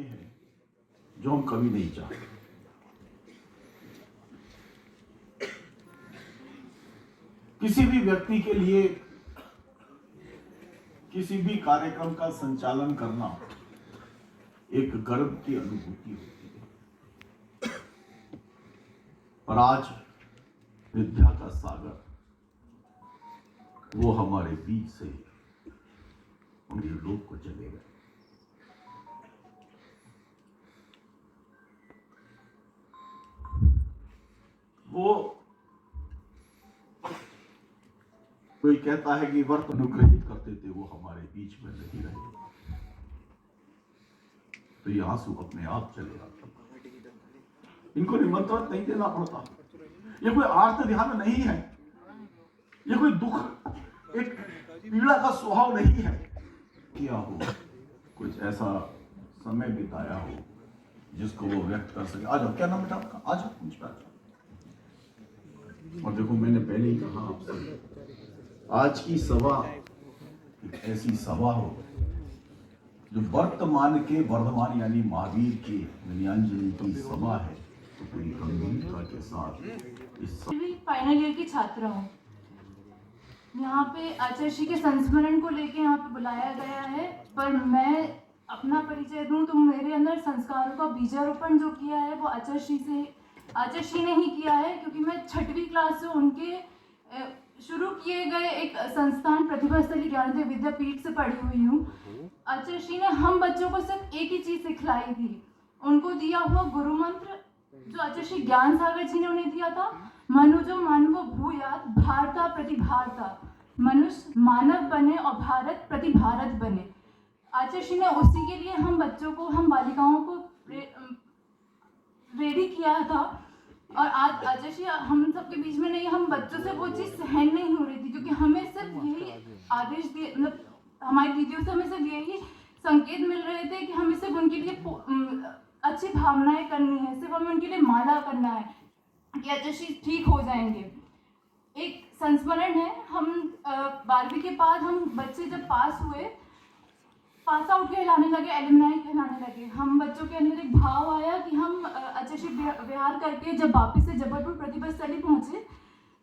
मौके हैं जो हम कभी नहीं चाहते। किसी भी व्यक्ति के लिए किसी भी कार्यक्रम का संचालन करना एक गर्व की अनुभूति होती है, पर आज विद्या का सागर वो हमारे बीच से उनके लोग को चले गए। वो कोई कहता है कि वर्त अनुग्रहित करते थे, वो हमारे बीच में नहीं रहे तो ये आंसू अपने आप चले आते। इनको निमंत्रण नहीं देना पड़ता। ये कोई आर्त ध्यान नहीं है, ये कोई दुख एक पीड़ा का स्वभाव नहीं है। किया हो कुछ ऐसा समय बिताया हो जिसको वो व्यक्त कर सके। आ जाओ, क्या नाम बेटा आपका? आ जाओ, मुझ पर आ जाओ। और देखो, मैंने पहले ही कहा आपसे, आज की सभा एक ऐसी सभा हो जो वर्तमान के वर्धमान यानी महावीर की विनयांजलि की सभा है, तो पूरी गंभीरता के साथ इस फाइनल ईयर की छात्रा हूँ। यहाँ पे आचार्य श्री के संस्मरण को लेके यहाँ पे बुलाया गया है, पर मैं अपना परिचय दूं तो मेरे अंदर संस्कारों का बीजारोपण जो किया है वो आचार्य श्री ने ही किया है, क्योंकि मैं 6वीं क्लास से उनके शुरू किए गए एक संस्थान प्रतिभास्थली ज्ञानोदय विद्यापीठ से पढ़ी हुई हूँ। आचार्य श्री ने हम बच्चों को सिर्फ एक ही चीज सिखलाई थी, उनको दिया हुआ गुरु मंत्र जो आचार्य श्री ज्ञान सागर जी ने उन्हें दिया था, मनुजो मानवो भूयात भारता प्रति भारता, मनुष्य मानव बने और भारत प्रति भारत बने। आचार्य श्री ने उसी के लिए हम बच्चों को, हम बालिकाओं को रेडी किया था। और आज आचार्य श्री हम सबके बीच में नहीं, हम बच्चों से वो चीज़ सहन नहीं हो रही थी, क्योंकि हमें सिर्फ यही आदेश दिए, मतलब हमारी दीदियों से हमें सिर्फ यही संकेत मिल रहे थे कि हमें सिर्फ उनके लिए अच्छी भावनाएं करनी है, सिर्फ हमें उनके लिए माला करना है कि आचार्य श्री ठीक हो जाएंगे। एक संस्मरण है, हम 12वीं के बाद हम बच्चे जब पास हुए, पास आउट कहलाने लगे, एलुमनाई कहलाने लगे, हम बच्चों के अंदर एक भाव आया कि हम आचार्य श्री विहार करके जब वापस से जबलपुर प्रतिभास्थली पहुँचे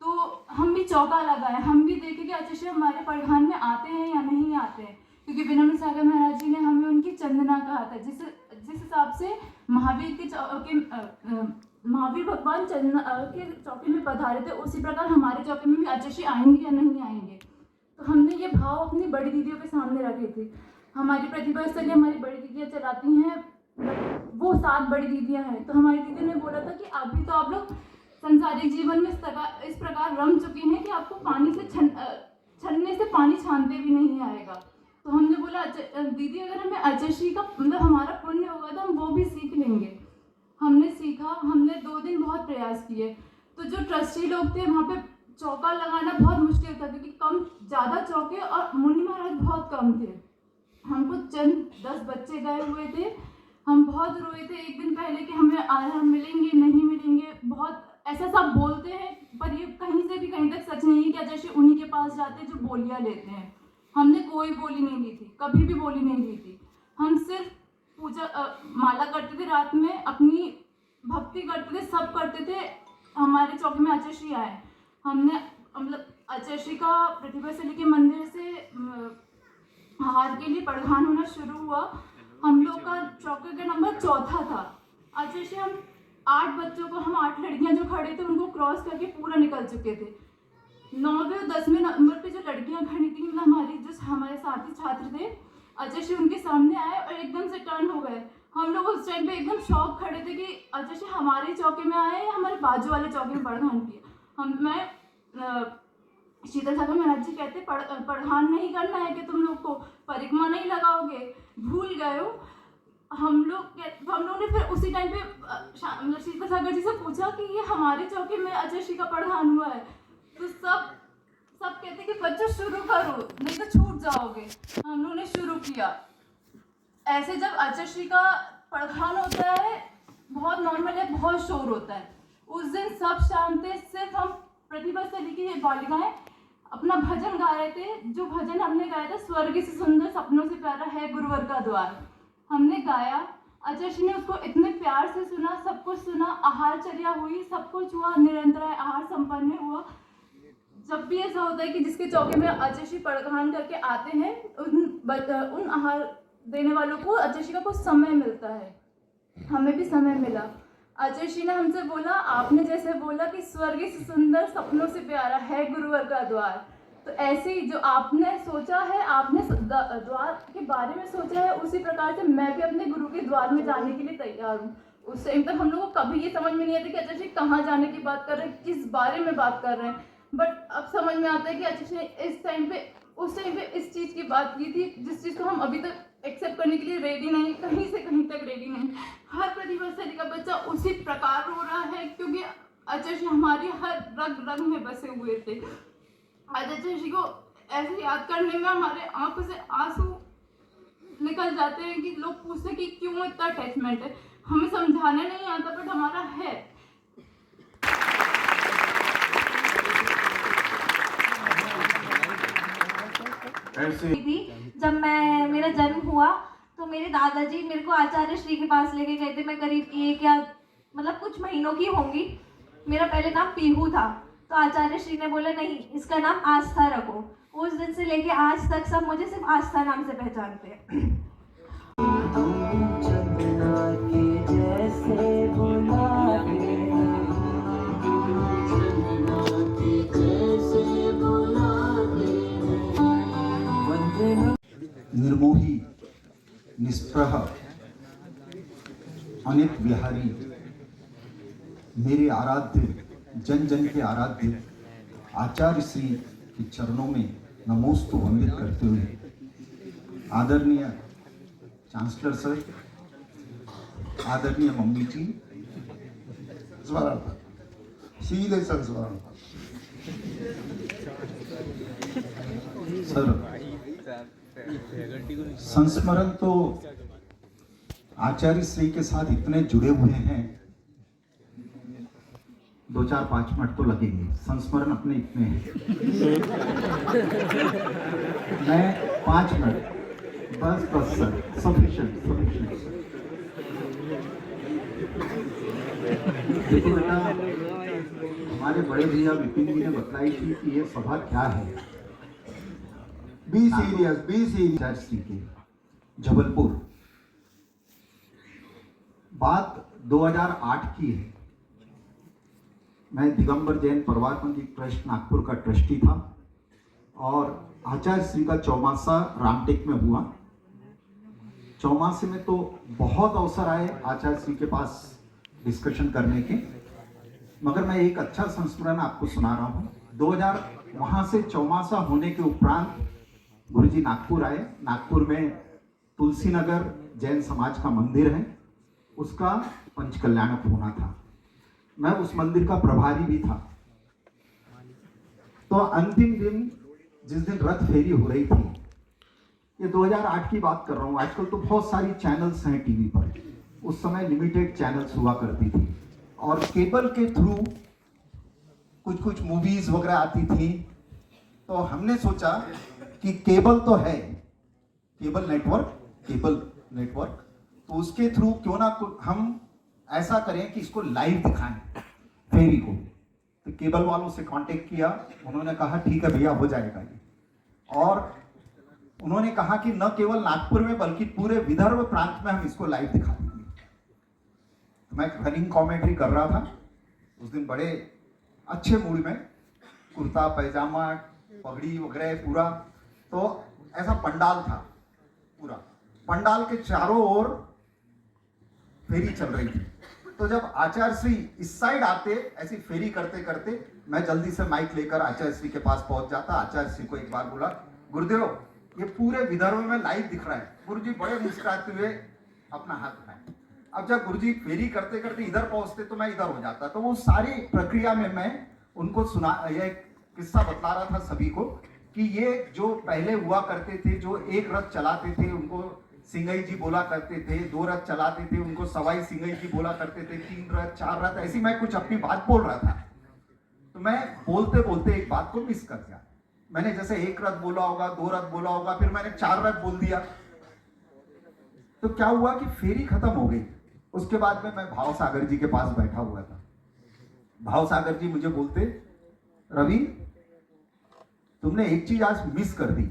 तो हम भी चौका लगाए, हम भी देखे कि आचार्य श्री हमारे पढ़ान में आते हैं या नहीं आते हैं, क्योंकि विनम्र सागर महाराज जी ने हमें उनकी चंदना कहा था, जिस हिसाब से महावीर भगवान चंदना के चौके में पधारे थे, उसी प्रकार हमारे चौके में भी आचार्य श्री आएंगे या नहीं आएंगे। तो हमने ये भाव अपनी बड़ी दीदियों के सामने रखे थे। हमारी प्रतिभास्थली हमारी बड़ी दीदियाँ चलाती हैं, वो 7 बड़ी दीदियाँ हैं, तो हमारी दीदी ने बोला था कि अभी तो आप लोग संसारिक जीवन में इस प्रकार रम चुके हैं कि आपको पानी से छन्ने से पानी छानते भी नहीं आएगा। तो हमने बोला दीदी, अगर हमें आचार्य श्री का मतलब हमारा पुण्य होगा तो हम वो भी सीख लेंगे। हमने सीखा, हमने 2 दिन बहुत प्रयास किए। तो जो ट्रस्टी लोग थे वहाँ पे चौका लगाना बहुत मुश्किल था, क्योंकि ज़्यादा चौके और मुनि महाराज बहुत कम थे। हमको चंद 10 बच्चे गए हुए थे, हम बहुत रोए थे एक दिन पहले कि हम मिलेंगे नहीं मिलेंगे, बहुत ऐसा सब बोलते हैं, पर ये कहीं से भी कहीं तक सच नहीं है कि आचार्य श्री उन्हीं के पास जाते हैं जो बोलियाँ लेते हैं। हमने कोई बोली नहीं ली थी, कभी भी बोली नहीं ली थी। हम सिर्फ पूजा माला करते थे, रात में अपनी भक्ति करते थे, सब करते थे। हमारे चौके में आचार्य श्री आए, हमने मतलब आचार्य श्री का प्रतिभास्थली के मंदिर से हार के लिए प्रधान होना शुरू हुआ। हम लोग का चौके का नंबर 4था था। आचार्य श्री हम 8 बच्चों को, हम 8 लड़कियां जो खड़े थे उनको क्रॉस करके पूरा निकल चुके थे। 9वें और 10वें नंबर पे जो लड़कियां खड़ी थी, मतलब हमारे साथी छात्र थे, आचार्य श्री उनके सामने आए और एकदम से टर्न हो गए। हम लोग उस टाइम पे एकदम शॉक खड़े थे कि आचार्य श्री हमारे चौके में आए या हमारे बाजू वाले चौके में प्रधान किया। शीतल सागर महाराज जी कहते प्रधान नहीं करना है कि तुम लोग को परिक्रमा नहीं लगाओगे, भूल गए हो। हम लोग ने फिर उसी टाइम पे शीतल सागर जी से पूछा कि ये हमारे चौके में आचार्य श्री का प्रधान हुआ है, तो सब कहते कि बच्चों शुरू करो नहीं तो छूट जाओगे। हम लोगों ने शुरू किया। ऐसे जब आचार्य श्री का प्रधान होता है, बहुत नॉर्मल है, बहुत शोर होता है। उस दिन सब शांत थे, सिर्फ हम प्रतिभास्थली की बालिकाएं अपना भजन गा रहे थे। जो भजन हमने गाया था, स्वर्ग से सुंदर सपनों से प्यारा है गुरुवर का द्वार, हमने गाया। आचार्य ने उसको इतने प्यार से सुना, सब कुछ सुना, आहारचर्या हुई, सब कुछ हुआ, निरंतर आहार संपन्न हुआ। जब भी ऐसा होता है कि जिसके चौके में आचार्य प्रधान करके आते हैं, उन आहार देने वालों को आचार्य का कुछ समय मिलता है। हमें भी समय मिला। आचार्य ने हमसे बोला, आपने जैसे बोला कि स्वर्ग से सुंदर सपनों से प्यारा है गुरुवर का द्वार, तो ऐसे ही जो आपने सोचा है, आपने द्वार के बारे में सोचा है, उसी प्रकार से मैं भी अपने गुरु के द्वार में जाने के लिए तैयार हूँ। उस टाइम तक हम लोग को कभी ये समझ में नहीं आता कि आचार्य कहाँ जाने की बात कर रहे हैं, किस बारे में बात कर रहे हैं, बट अब समझ में आता है कि आचार्य ने उस टाइम पे इस चीज़ की बात की थी जिस चीज़ को हम अभी तक एक्सेप्ट करने के लिए रेडी नहीं, कहीं से कहीं तक रेडी नहीं। हर प्रतिभाशाली का बच्चा उसी प्रकार रो रहा है क्योंकि आचार्य हमारी हर रग रग में बसे हुए थे। आचार्य जी को ऐसे याद करने में हमारे आंखों से आंसू निकल जाते हैं कि लोग पूछते हैं कि क्यों इतना अटैचमेंट है। हमें समझाने नहीं आता बट हमारा है। ऐसे थी जब मेरा जन्म हुआ तो मेरे दादाजी मेरे को आचार्य श्री के पास लेके गए थे। मैं करीब एक या मतलब कुछ महीनों की होंगी। मेरा पहले नाम पीहू था, तो आचार्य श्री ने बोला नहीं, इसका नाम आस्था रखो। उस दिन से लेके आज तक सब मुझे सिर्फ आस्था नाम से पहचानते हैं। निर्मोही, निष्प्रह, अनित विहारी, मेरे आराध्य, जन जन के आराध्य आचार्य श्री के चरणों में नमोस्तु वंदित करते हुए, आदरणीय चांसलर सर, आदरणीय मम्मी जी, स्मरण सीधे संस्मरण सर संस्मरण तो आचार्य श्री के साथ इतने जुड़े हुए हैं, 2-4-5 मिनट तो लगेंगे। संस्मरण अपने इतने हैं, मैं 5 मिनट बस सर, सफिशिएंट। देखो बेटा, हमारे बड़े भैया विपिन जी ने बताई थी कि ये सभा क्या है। बी सीरियस आचार्य श्री के जबलपुर, बात 2008 की है। मैं दिगंबर जैन परिवारपंथी ट्रस्ट नागपुर का ट्रस्टी था और आचार्य श्री का चौमासा रामटेक में हुआ। चौमासे में तो बहुत अवसर आए आचार्य श्री के पास डिस्कशन करने के, मगर मैं एक अच्छा संस्मरण आपको सुना रहा हूँ। 2000 वहाँ से चौमासा होने के उपरांत गुरुजी नागपुर आए। नागपुर में तुलसी नगर जैन समाज का मंदिर है, उसका पंचकल्याणक होना था। मैं उस मंदिर का प्रभारी भी था। तो अंतिम दिन जिस दिन रथ फेरी हो रही थी, ये 2008 की बात कर रहा हूँ। आजकल तो बहुत सारी चैनल्स हैं टीवी पर, उस समय लिमिटेड चैनल्स हुआ करती थी और केबल के थ्रू कुछ मूवीज वगैरह आती थी। तो हमने सोचा कि केबल तो है, केबल नेटवर्क, तो उसके थ्रू क्यों ना हम ऐसा करें कि इसको लाइव दिखाएं फेरी को। तो केबल वालों से कांटेक्ट किया, उन्होंने कहा ठीक है भैया, हो जाएगा ये। और उन्होंने कहा कि न केवल नागपुर में बल्कि पूरे विदर्भ प्रांत में हम इसको लाइव दिखा देंगे। तो मैं रनिंग कॉमेंट्री कर रहा था उस दिन, बड़े अच्छे मूड में, कुर्ता पैजामा पगड़ी वगैरह पूरा। तो ऐसा पंडाल था, पूरा पंडाल के चारों ओर फेरी चल रही थी। तो जब आचार्य श्री इस साइड आते, ऐसी फेरी करते करते मैं जल्दी से माइक लेकर आचार्य श्री के पास पहुंच जाता। आचार्य श्री को एक बार बोला, गुरुदेव ये पूरे विदर्भ में लाइव दिख रहा है। गुरुजी बड़े मुस्कुराते हुए अपना हाथ उठाए। अब जब गुरुजी फेरी करते करते इधर पहुंचते तो मैं इधर हो जाता। तो वो सारी प्रक्रिया में मैं उनको ये किस्सा बता रहा था सभी को कि ये जो पहले हुआ करते थे, जो एक रथ चलाते थे उनको सिंगई जी बोला करते थे, 2 रथ चलाते थे उनको सवाई सिंगई जी बोला करते थे, 3 रथ 4 रथ, ऐसी मैं कुछ अपनी बात बोल रहा था। तो मैं बोलते बोलते एक बात को मिस कर दिया। मैंने जैसे 1 रथ बोला होगा, 2 रथ बोला होगा, फिर मैंने 4 रथ बोल दिया। तो क्या हुआ कि फेरी खत्म हो गई। उसके बाद में मैं भाव सागर जी के पास बैठा हुआ था। भाव सागर जी मुझे बोलते, रवि तुमने एक चीज आज मिस कर दी।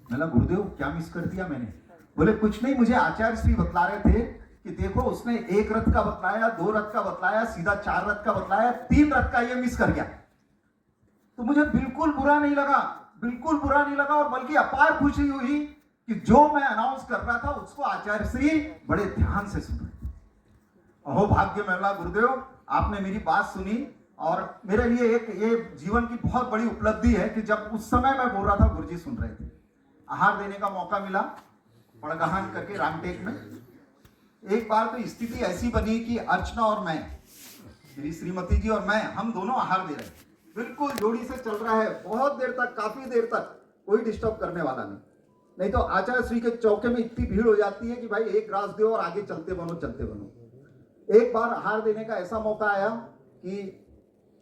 मैंने गुरुदेव क्या मिस कर दिया मैंने? बोले कुछ नहीं, मुझे आचार्य श्री बतला रहे थे कि देखो उसने 1 रथ का बतलाया, 2 रथ का बतलाया, सीधा 4 रथ का बतलाया, 3 रथ का ये मिस कर गया। तो मुझे बिल्कुल बुरा नहीं लगा, बिल्कुल बुरा नहीं लगा, और बल्कि अपार खुशी हुई कि जो मैं अनाउंस कर रहा था उसको आचार्य श्री बड़े ध्यान से सुन रहे थे। अहो भाग्य मेरा गुरुदेव, आपने मेरी बात सुनी, और मेरे लिए एक ये जीवन की बहुत बड़ी उपलब्धि है कि जब उस समय मैं बोल रहा था गुरुजी सुन रहे थे। आहार देने का मौका मिला पड़गहान करके रामटेक में। एक बार तो स्थिति ऐसी बनी कि अर्चना और मैं, मेरी श्रीमती जी और मैं, हम दोनों आहार दे रहे थे। बिल्कुल जोड़ी से चल रहा है, बहुत देर तक, काफी देर तक कोई डिस्टर्ब करने वाला नहीं तो आचार्य श्री के चौके में इतनी भीड़ हो जाती है कि भाई एक ग्रास दो और आगे चलते बनो। एक बार आहार देने का ऐसा मौका आया कि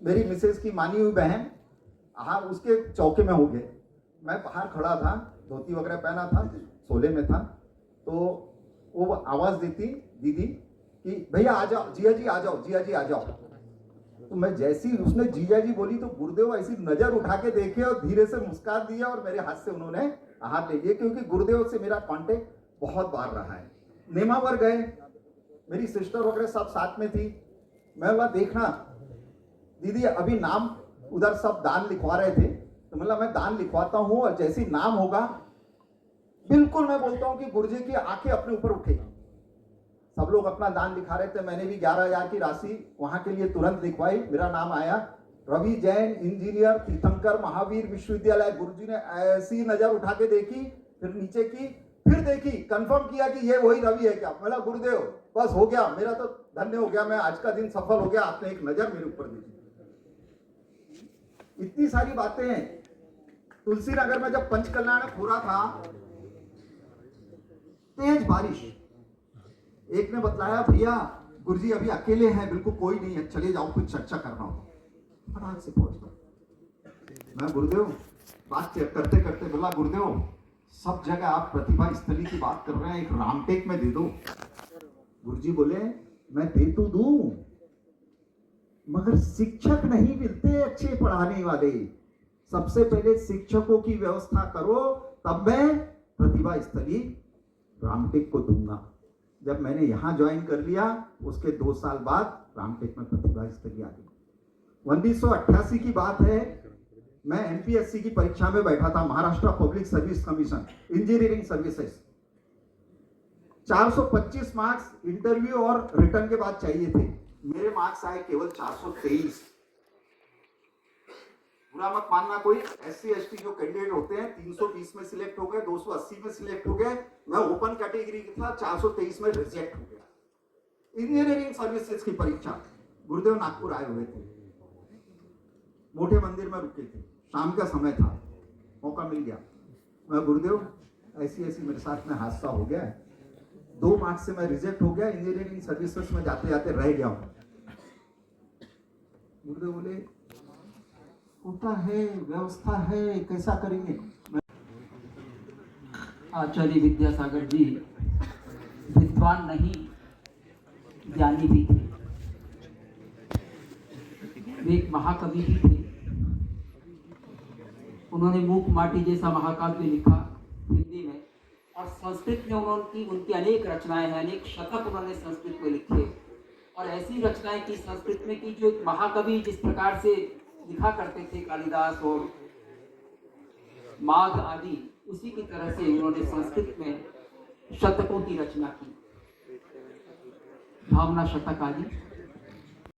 मेरी मिसेज की मानी हुई बहन आहार उसके चौके में हो गए। मैं बाहर खड़ा था, धोती वगैरह पहना था, सोले में था, तो वो आवाज देती दीदी कि भैया आ जाओ, जिया जी आ जाओ, जिया जी आ जाओ। तो मैं जैसी उसने जीजा जी बोली तो गुरुदेव ऐसी नजर उठा के देखे और धीरे से मुस्कुरा दिया और मेरे हाथ से उन्होंने हाथ ले लिया, क्योंकि गुरुदेव से मेरा कांटेक्ट बहुत बार रहा है। नेमावर गए, मेरी सिस्टर वगैरह सब साथ में थी। मैं बोला देखना दीदी, अभी नाम उधर सब दान लिखवा रहे थे, तो मतलब मैं दान लिखवाता हूँ और जैसी नाम होगा बिल्कुल मैं बोलता हूँ कि गुरुजी की आंखें अपने ऊपर उठेगी। सब लोग अपना दान लिखा रहे थे, मैंने भी 11,000 की राशि वहां के लिए तुरंत लिखवाई। मेरा नाम आया, रवि जैन इंजीनियर, तीर्थंकर महावीर विश्वविद्यालय। गुरुजी ने ऐसी नजर उठा के देखी, फिर नीचे की, फिर देखी, कंफर्म किया कि ये वही रवि है क्या? बोला गुरुदेव बस हो गया, मेरा तो धन्य हो गया, मैं आज का दिन सफल हो गया, आपने एक नजर मेरे ऊपर देखी। इतनी सारी बातें हैं। तुलसी नगर में जब पंचकल्याण हो रहा था, तेज बारिश, एक ने बतलाया भैया गुरुजी अभी अकेले हैं, बिल्कुल कोई नहीं है, चले जाओ, कुछ चर्चा करना हो। फटाक से पहुंच गया मैं। गुरुदेव बात करते करते बोला गुरुदेव सब जगह आप प्रतिभा स्थली की बात कर रहे हैं, एक रामटेक में दे दो। गुरुजी बोले मैं दे तो दूं, मगर शिक्षक नहीं मिलते अच्छे पढ़ाने वाले। सबसे पहले शिक्षकों की व्यवस्था करो, तब मैं प्रतिभा स्थली रामटेक को दूंगा। जब मैंने यहां ज्वाइन कर लिया, उसके 2 साल बाद रामटेक में प्रतिभा स्थली आ गई। 1988 की बात है, मैं एमपीएससी की परीक्षा में बैठा था, Maharashtra public service commission engineering services. 425 marks interview और रिटर्न के बाद चाहिए थे, मेरे मार्क्स आए केवल 423। बुरा मत मानना कोई, एससी एसटी जो कैंडिडेट होते हैं 320 में सिलेक्ट हो गए, 280 में सिलेक्ट हो गए, मैं ओपन कैटेगरी का था, 423 में रिजेक्ट हो गया। इंजीनियरिंग सर्विसेज की परीक्षा, गुरुदेव नागपुर आए हुए थे, मोटे मंदिर में रुके थे, शाम का समय था, मौका मिल गया। मैं गुरुदेव ऐसी ऐसी मेरे साथ में हादसा हो गया है, 2 मार्क्स से मैं रिजेक्ट हो गया, इंजीनियरिंग सर्विसेज में जाते जाते रह गया हूं। गुरुदेव बोले होता है, व्यवस्था है, कैसा करेंगे? आचार्य विद्यासागर जी विद्वान नहीं, ज्ञानी भी थे। वे एक महाकवि भी थे। उन्होंने मूक माटी जैसा महाकाव्य लिखा हिंदी में, और संस्कृत में उनकी अनेक रचनाएं हैं, अनेक शतक उन्होंने संस्कृत में लिखे। और ऐसी रचनाएं की संस्कृत में की जो एक महाकवि जिस प्रकार से लिखा करते थे, कालिदास और माघ आदि, उसी की तरह से उन्होंने संस्कृत में शतकों की रचना की। भावना शतक आदि